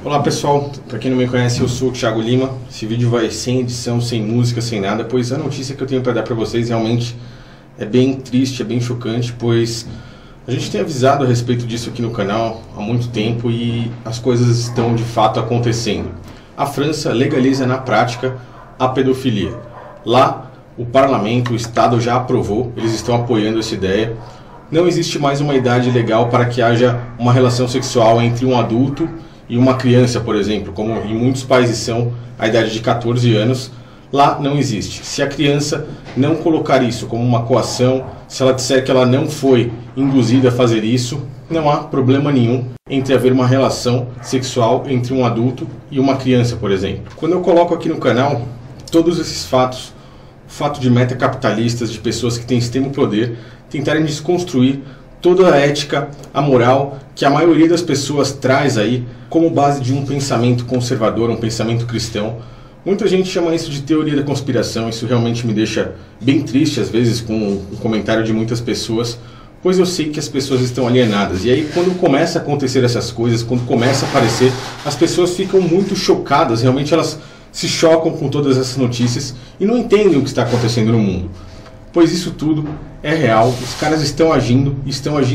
Olá pessoal, para quem não me conhece, eu sou o Thiago Lima. Esse vídeo vai sem edição, sem música, sem nada, pois a notícia que eu tenho para dar para vocês realmente é bem triste, é bem chocante, pois a gente tem avisado a respeito disso aqui no canal há muito tempo e as coisas estão de fato acontecendo. A França legaliza na prática a pedofilia. Lá, o parlamento, o Estado já aprovou, eles estão apoiando essa ideia. Não existe mais uma idade legal para que haja uma relação sexual entre um adulto e uma criança, por exemplo, como em muitos países são a idade de 14 anos, lá não existe. Se a criança não colocar isso como uma coação, se ela disser que ela não foi induzida a fazer isso, não há problema nenhum entre haver uma relação sexual entre um adulto e uma criança, por exemplo. Quando eu coloco aqui no canal todos esses fatos, o fato de metacapitalistas, de pessoas que têm extremo poder, tentarem desconstruir toda a ética, a moral que a maioria das pessoas traz aí como base de um pensamento conservador, um pensamento cristão. Muita gente chama isso de teoria da conspiração, isso realmente me deixa bem triste às vezes com o comentário de muitas pessoas, pois eu sei que as pessoas estão alienadas. E aí quando começa a acontecer essas coisas, quando começa a aparecer, as pessoas ficam muito chocadas, realmente elas se chocam com todas essas notícias e não entendem o que está acontecendo no mundo. Pois isso tudo é real, os caras estão agindo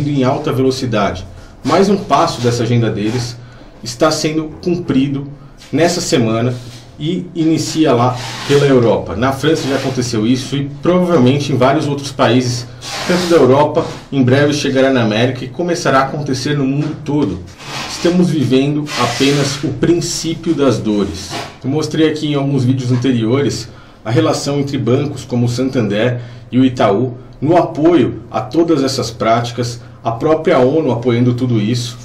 em alta velocidade. Mais um passo dessa agenda deles está sendo cumprido nessa semana e inicia lá pela Europa. Na França já aconteceu isso e provavelmente em vários outros países, tanto da Europa, em breve chegará na América e começará a acontecer no mundo todo. Estamos vivendo apenas o princípio das dores. Eu mostrei aqui em alguns vídeos anteriores a relação entre bancos como o Santander e o Itaú no apoio a todas essas práticas, a própria ONU apoiando tudo isso,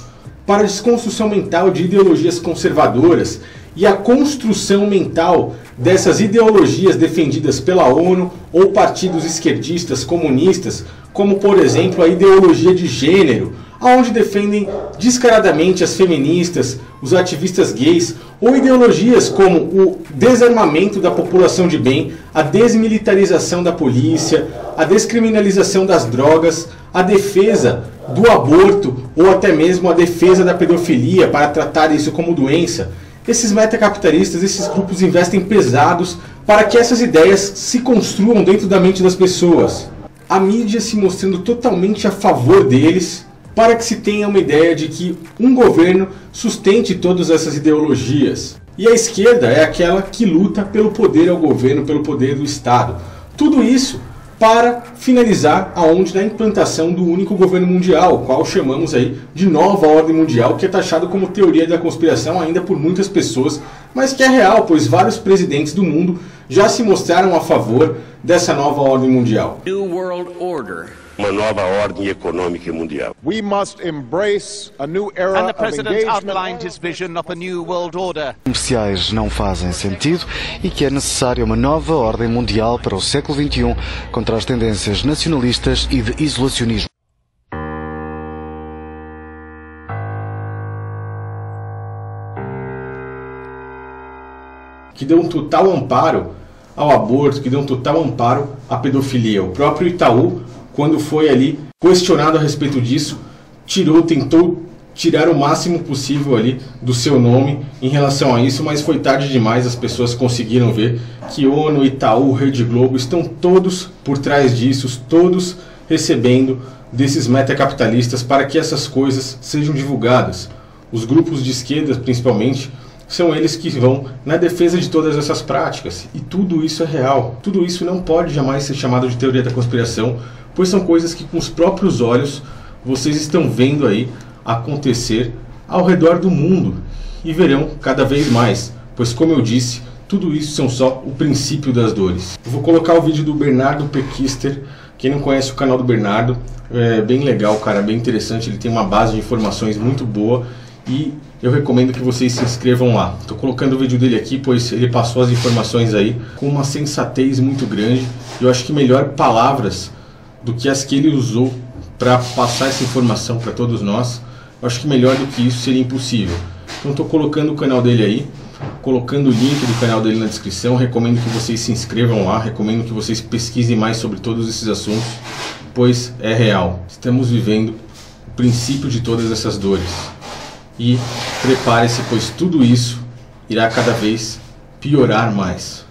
para a desconstrução mental de ideologias conservadoras e a construção mental dessas ideologias defendidas pela ONU ou partidos esquerdistas comunistas, como por exemplo a ideologia de gênero, onde defendem descaradamente as feministas, os ativistas gays, ou ideologias como o desarmamento da população de bem, a desmilitarização da polícia, a descriminalização das drogas, a defesa do aborto ou até mesmo a defesa da pedofilia para tratar isso como doença. Esses metacapitalistas, esses grupos investem pesados para que essas ideias se construam dentro da mente das pessoas. A mídia se mostrando totalmente a favor deles, para que se tenha uma ideia de que um governo sustente todas essas ideologias. E a esquerda é aquela que luta pelo poder ao governo, pelo poder do Estado. Tudo isso para finalizar aonde na implantação do único governo mundial, o qual chamamos aí de nova ordem mundial, que é taxado como teoria da conspiração ainda por muitas pessoas, mas que é real, pois vários presidentes do mundo já se mostraram a favor dessa nova ordem mundial. New World Order. Uma nova ordem econômica mundial. We must embrace a new era And the of president engagement. outlined his vision of a new world order. Comerciais não fazem sentido e que é necessária uma nova ordem mundial para o século XXI contra as tendências nacionalistas e de isolacionismo. Que deu um total amparo ao aborto, que deu um total amparo à pedofilia. O próprio Itaú, quando foi ali questionado a respeito disso, tentou tirar o máximo possível ali do seu nome em relação a isso, mas foi tarde demais. As pessoas conseguiram ver que ONU, Itaú, Rede Globo estão todos por trás disso, todos recebendo desses metacapitalistas para que essas coisas sejam divulgadas. Os grupos de esquerda, principalmente, são eles que vão na defesa de todas essas práticas. E tudo isso é real. Tudo isso não pode jamais ser chamado de teoria da conspiração, pois são coisas que com os próprios olhos vocês estão vendo aí acontecer ao redor do mundo e verão cada vez mais, pois como eu disse, tudo isso são só o princípio das dores. Eu vou colocar o vídeo do Bernardo Pequister. Quem não conhece o canal do Bernardo, é bem legal, cara, bem interessante, ele tem uma base de informações muito boa e eu recomendo que vocês se inscrevam lá. Estou colocando o vídeo dele aqui, pois ele passou as informações aí com uma sensatez muito grande. Eu acho que melhor palavras do que as que ele usou para passar essa informação para todos nós, eu acho que melhor do que isso seria impossível. Então estou colocando o canal dele aí, colocando o link do canal dele na descrição. Recomendo que vocês se inscrevam lá, recomendo que vocês pesquisem mais sobre todos esses assuntos, pois é real. Estamos vivendo o princípio de todas essas dores. E Prepare-se, pois tudo isso irá cada vez piorar mais.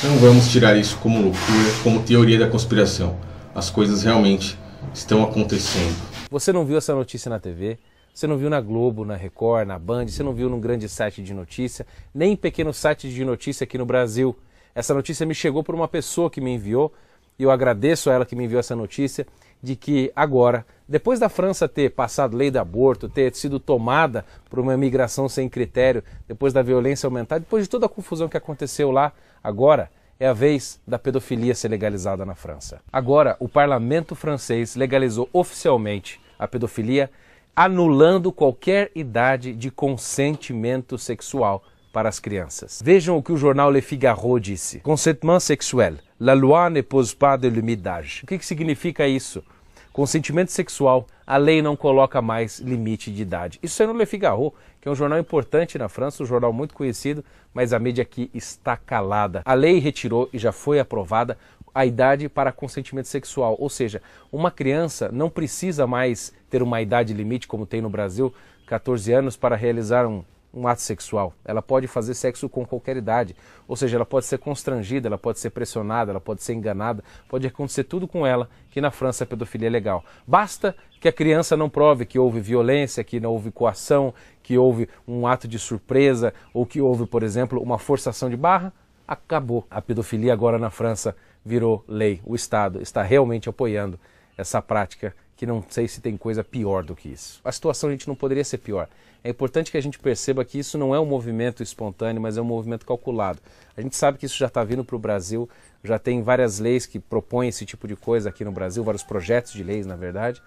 Não vamos tirar isso como loucura, como teoria da conspiração. As coisas realmente estão acontecendo. Você não viu essa notícia na TV, você não viu na Globo, na Record, na Band, você não viu num grande site de notícia, nem em pequeno site de notícia aqui no Brasil. Essa notícia me chegou por uma pessoa que me enviou, e eu agradeço a ela que me enviou essa notícia, de que agora, depois da França ter passado lei do aborto, ter sido tomada por uma imigração sem critério, depois da violência aumentar, depois de toda a confusão que aconteceu lá, agora é a vez da pedofilia ser legalizada na França. Agora, o parlamento francês legalizou oficialmente a pedofilia, anulando qualquer idade de consentimento sexual para as crianças. Vejam o que o jornal Le Figaro disse. Consentement sexuel. La loi ne pose pas de limite d'âge. O que significa isso? Consentimento sexual, a lei não coloca mais limite de idade. Isso é no Le Figaro, que é um jornal importante na França, um jornal muito conhecido, mas a mídia aqui está calada. A lei retirou e já foi aprovada a idade para consentimento sexual, ou seja, uma criança não precisa mais ter uma idade limite, como tem no Brasil, 14 anos, para realizar um ato sexual. Ela pode fazer sexo com qualquer idade, ou seja, ela pode ser constrangida, ela pode ser pressionada, ela pode ser enganada, pode acontecer tudo com ela, que na França a pedofilia é legal. Basta que a criança não prove que houve violência, que não houve coação, que houve um ato de surpresa, ou que houve, por exemplo, uma forçação de barra, acabou. A pedofilia agora na França virou lei. O Estado está realmente apoiando essa prática, que não sei se tem coisa pior do que isso. A situação, gente, não poderia ser pior. É importante que a gente perceba que isso não é um movimento espontâneo, mas é um movimento calculado. A gente sabe que isso já está vindo para o Brasil, já tem várias leis que propõem esse tipo de coisa aqui no Brasil, vários projetos de leis, na verdade.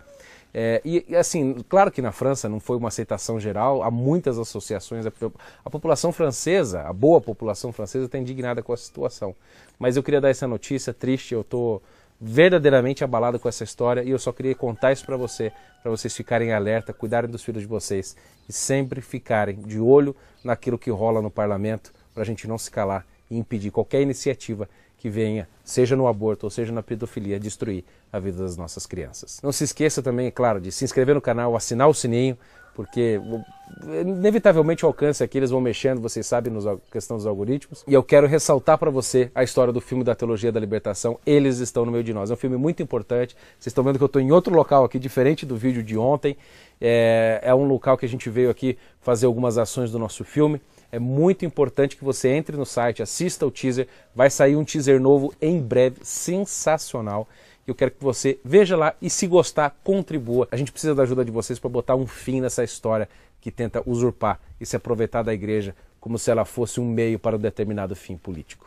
E assim, claro que na França não foi uma aceitação geral, há muitas associações, a população francesa, a boa população francesa está indignada com a situação. Mas eu queria dar essa notícia triste, eu estou verdadeiramente abalado com essa história e eu só queria contar isso para vocês ficarem alerta, cuidarem dos filhos de vocês e sempre ficarem de olho naquilo que rola no parlamento para a gente não se calar e impedir qualquer iniciativa que venha, seja no aborto ou seja na pedofilia, destruir a vida das nossas crianças. Não se esqueça também, é claro, de se inscrever no canal, assinar o sininho, porque inevitavelmente o alcance aqui, eles vão mexendo, vocês sabem, na questão dos algoritmos. E eu quero ressaltar para você a história do filme da Teologia da Libertação, Eles Estão no Meio de Nós. É um filme muito importante, vocês estão vendo que eu estou em outro local aqui, diferente do vídeo de ontem. É um local que a gente veio aqui fazer algumas ações do nosso filme. É muito importante que você entre no site, assista o teaser, vai sair um teaser novo em breve, sensacional. Eu quero que você veja lá e, se gostar, contribua. A gente precisa da ajuda de vocês para botar um fim nessa história que tenta usurpar e se aproveitar da igreja como se ela fosse um meio para um determinado fim político.